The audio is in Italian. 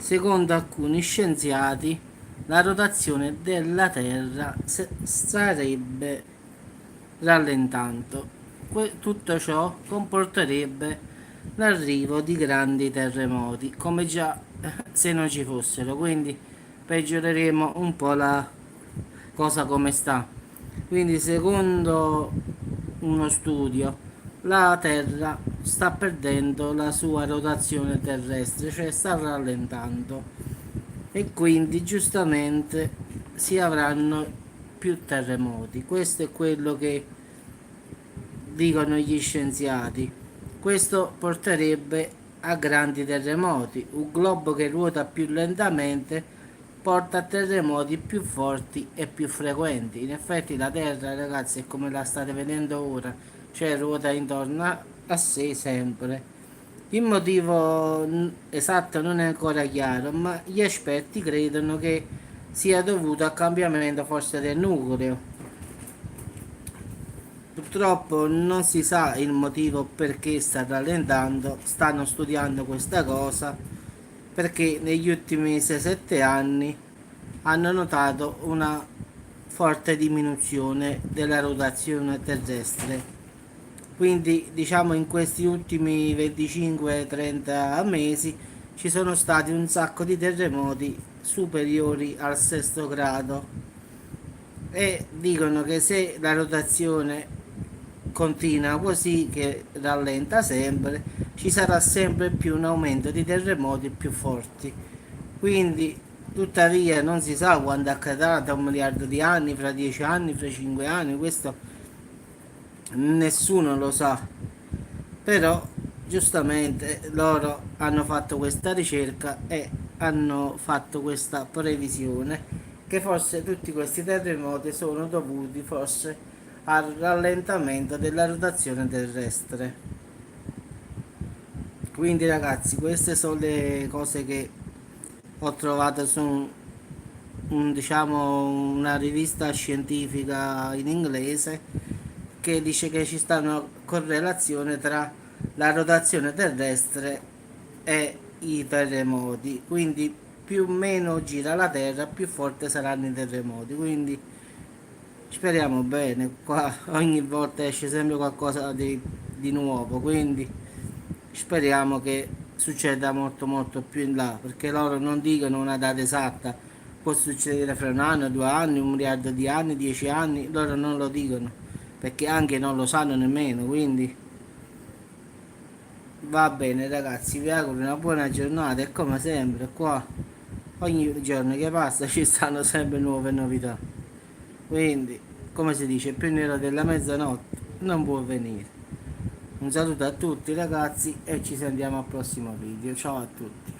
secondo alcuni scienziati, la rotazione della Terra starebbe rallentando. Tutto ciò comporterebbe l'arrivo di grandi terremoti, come già se non ci fossero, quindi peggioreremo un po' la cosa come sta. Quindi, secondo uno studio, la Terra sta perdendo la sua rotazione terrestre, cioè sta rallentando e quindi giustamente si avranno più terremoti. Questo è quello che dicono gli scienziati. Questo porterebbe a grandi terremoti. Un globo che ruota più lentamente porta a terremoti più forti e più frequenti. In effetti la Terra, ragazzi, è come la state vedendo ora, cioè ruota intorno a sé sempre. Il motivo esatto non è ancora chiaro, ma gli esperti credono che sia dovuto al cambiamento forse del nucleo. Purtroppo non si sa il motivo perché sta rallentando, stanno studiando questa cosa perché negli ultimi 6-7 anni hanno notato una forte diminuzione della rotazione terrestre. Quindi diciamo in questi ultimi 25-30 mesi ci sono stati un sacco di terremoti superiori al sesto grado e dicono che se la rotazione continua così, che rallenta sempre, ci sarà sempre più un aumento di terremoti più forti. Quindi, tuttavia, non si sa quando accadrà, da 1 miliardo di anni, fra 10 anni, fra 5 anni, questo nessuno lo sa. Però, giustamente, loro hanno fatto questa ricerca e hanno fatto questa previsione che forse tutti questi terremoti sono dovuti forse al rallentamento della rotazione terrestre. Quindi ragazzi, queste sono le cose che ho trovato su diciamo una rivista scientifica in inglese che dice che ci sta una correlazione tra la rotazione terrestre e i terremoti. Quindi più o meno gira la Terra, più forte saranno i terremoti. Quindi speriamo bene, qua ogni volta esce sempre qualcosa di nuovo, quindi speriamo che succeda molto molto più in là, perché loro non dicono una data esatta, può succedere fra 1 anno, 2 anni, 1 miliardo di anni, 10 anni, loro non lo dicono, perché anche non lo sanno nemmeno, quindi va bene ragazzi, vi auguro una buona giornata e come sempre qua ogni giorno che passa ci stanno sempre nuove novità. Quindi, come si dice, più nero della mezzanotte non può venire. Un saluto a tutti ragazzi e ci sentiamo al prossimo video. Ciao a tutti.